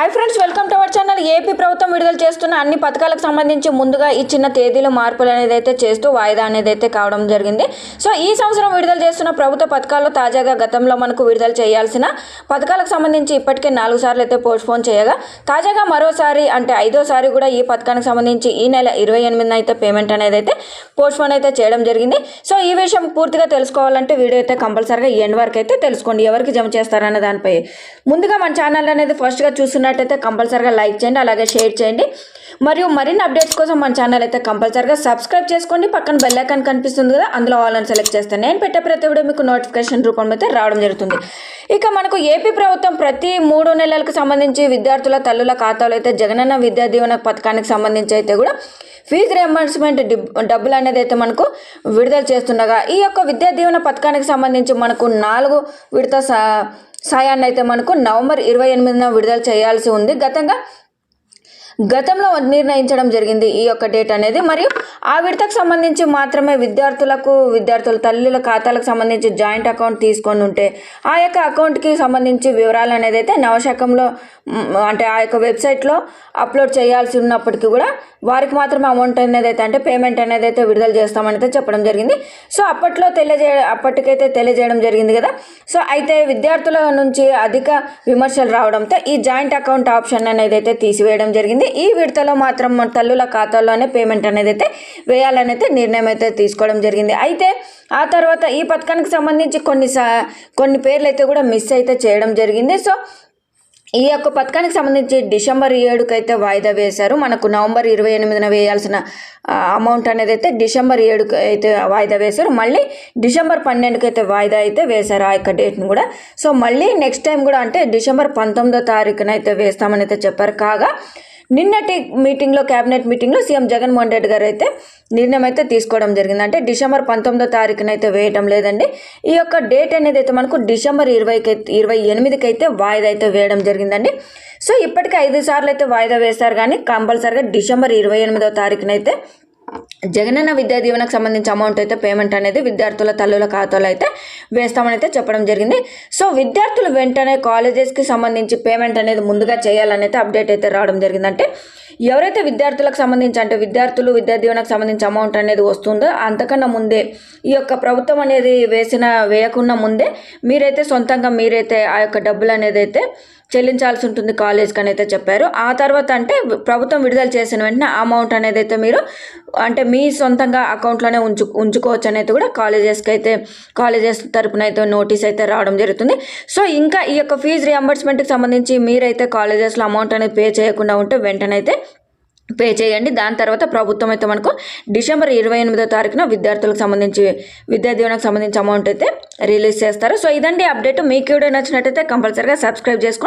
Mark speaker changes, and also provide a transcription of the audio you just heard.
Speaker 1: Hi friends, welcome to our channel. AP ప్రభుత్వం విడుదల చేస్తున్న అన్ని పథకాలకు సంబంధించి ముందుగా ఇచ్చిన తేదీలో మార్పులు అనేది అయితే చేస్తూ వాయిదా అనేది అయితే కావడం జరిగింది. సో ఈ సంవత్సరం విడుదల చేస్తున్న ప్రభుత్వ పథకాల్లో తాజాగా గతంలో మనకు విడుదల చేయాల్సిన పథకాలకు సంబంధించి ఇప్పటికే 4 సార్లు అయితే పోస్ట్పోన్ చేయగా తాజాగా మరోసారి అంటే 5వ సారి కూడా ఈ పథకానికి సంబంధించి ఈ నెల 28న అయితే పేమెంట్ అనేది అయితే పోస్ట్పోన్ అయితే చేయడం జరిగింది. సో ఈ విషయం పూర్తిగా తెలుసుకోవాలంటే వీడియో అయితే కంపల్సరీగా ఎండ్ వరకు అయితే తెలుసుకోండి, ఎవరికి జమ చేస్తారన్న దానిపై. ముందుగా మన ఛానల్ అనేది ఫస్ట్గా చూస్తున్నట్టయితే కంపల్సరీగా లైక్ చేయండి, అలాగే షేర్ చేయండి. మరియు మరిన్ని అప్డేట్స్ కోసం మన ఛానల్ అయితే కంపల్సరీగా సబ్స్క్రైబ్ చేసుకోండి. పక్కన బెల్ ఐకాన్ కనిపిస్తుంది కదా, అందులో ఆల్ అని సెలెక్ట్ చేస్తే నేను పెట్టే ప్రతి వీడియో మీకు నోటిఫికేషన్ రూపంలో అయితే రావడం జరుగుతుంది. ఇక మనకు ఏపీ ప్రభుత్వం ప్రతి 3 నెలలకు సంబంధించి విద్యార్థుల తల్లుల ఖాతాలో అయితే జగనన్న విద్యా దీవెన పథకానికి సంబంధించి అయితే కూడా ఫీజు రియంబర్స్మెంట్ డబ్బులు అనేది అయితే మనకు విడుదల చేస్తుండగా ఈ యొక్క విద్యా దీవెన పథకానికి సంబంధించి మనకు 4 విడత సాయాన్ని అయితే మనకు నవంబర్ 28న విడుదల చేయాల్సి ఉంది. గతంలో నిర్ణయించడం జరిగింది ఈ యొక్క డేట్ అనేది. మరియు ఆ విడతకు సంబంధించి మాత్రమే విద్యార్థుల తల్లుల ఖాతాలకు సంబంధించి జాయింట్ అకౌంట్ తీసుకొని ఉంటే ఆ యొక్క అకౌంట్కి సంబంధించి వివరాలు అనేది అయితే నవశకంలో అంటే ఆ యొక్క వెబ్సైట్లో అప్లోడ్ చేయాల్సి ఉన్నప్పటికీ కూడా వారికి మాత్రమే అమౌంట్ అనేది అయితే అంటే పేమెంట్ అనేది అయితే విడుదల చేస్తామని అయితే చెప్పడం జరిగింది. సో అప్పటికైతే తెలియజేయడం జరిగింది కదా. సో అయితే విద్యార్థుల నుంచి అధిక విమర్శలు రావడంతో ఈ జాయింట్ అకౌంట్ ఆప్షన్ అనేది అయితే తీసివేయడం జరిగింది. ఈ విడతలో మాత్రం తల్లుల ఖాతాల్లోనే పేమెంట్ అనేది అయితే వేయాలని అయితే నిర్ణయం అయితే తీసుకోవడం జరిగింది. అయితే ఆ తర్వాత ఈ పథకానికి సంబంధించి కొన్ని పేర్లు అయితే కూడా మిస్ అయితే చేయడం జరిగింది. సో ఈ యొక్క పథకానికి సంబంధించి డిసెంబర్ 7కి అయితే వాయిదా వేశారు. మనకు నవంబర్ 28న వేయాల్సిన అమౌంట్ అనేది అయితే డిసెంబర్ 7కి అయితే వాయిదా వేశారు. మళ్ళీ డిసెంబర్ 12కి అయితే వాయిదా అయితే వేశారు ఆ యొక్క డేట్ను కూడా. సో మళ్ళీ నెక్స్ట్ టైం కూడా అంటే డిసెంబర్ 19వ తారీఖున అయితే వేస్తామని అయితే చెప్పారు. కాగా నిన్నటి మీటింగ్లో క్యాబినెట్ మీటింగ్లో సీఎం జగన్మోహన్ రెడ్డి గారు అయితే నిర్ణయం అయితే తీసుకోవడం జరిగింది. అంటే డిసెంబర్ 19వ తారీఖున అయితే వేయటం లేదండి. ఈ యొక్క డేట్ అనేది అయితే మనకు డిసెంబర్ 28కి అయితే వాయిదా అయితే వేయడం జరిగిందండి. సో ఇప్పటికీ 5 సార్లు అయితే వాయిదా వేశారు, కానీ కంపల్సరీగా డిసెంబర్ 28వ తారీఖున అయితే జగనన్న విద్యా దీవెనకు సంబంధించి అమౌంట్ అయితే పేమెంట్ అనేది విద్యార్థుల తల్లుల ఖాతాలో అయితే వేస్తామని అయితే చెప్పడం జరిగింది. సో విద్యార్థులు వెంటనే కాలేజెస్కి సంబంధించి పేమెంట్ అనేది ముందుగా చేయాలని అయితే అప్డేట్ అయితే రావడం జరిగింది. అంటే ఎవరైతే విద్యార్థులకు సంబంధించి అంటే విద్యార్థులు విద్యా దీవెనకు సంబంధించి అమౌంట్ అనేది వస్తుందో అంతకన్నా ముందే ఈ యొక్క ప్రభుత్వం అనేది వేయకుండా ముందే మీరైతే సొంతంగా ఆ యొక్క డబ్బులు అనేది అయితే చెల్లించాల్సి ఉంటుంది కాలేజ్కి అని అయితే చెప్పారు. ఆ తర్వాత అంటే ప్రభుత్వం విడుదల చేసిన వెంటనే అమౌంట్ అనేది అయితే మీరు అంటే మీ సొంతంగా అకౌంట్లోనే ఉంచుకోవచ్చు అనేది కూడా కాలేజెస్ తరపున అయితే నోటీస్ అయితే రావడం జరుగుతుంది. సో ఇంకా ఈ యొక్క ఫీజు రియంబర్స్మెంట్కి సంబంధించి మీరైతే కాలేజెస్లో అమౌంట్ అనేది పే చేయకుండా ఉంటే వెంటనే అయితే పే చేయండి. దాని తర్వాత ప్రభుత్వం అయితే మనకు డిసెంబర్ 28వ తారీఖున విద్యార్థులకు సంబంధించి విద్యా దీవెనకు సంబంధించి అమౌంట్ అయితే రిలీజ్ చేస్తారు. సో ఇదండి అప్డేట్. మీకు వీడియో నచ్చినట్టయితే కంపల్సరీగా సబ్స్క్రైబ్ చేసుకోండి.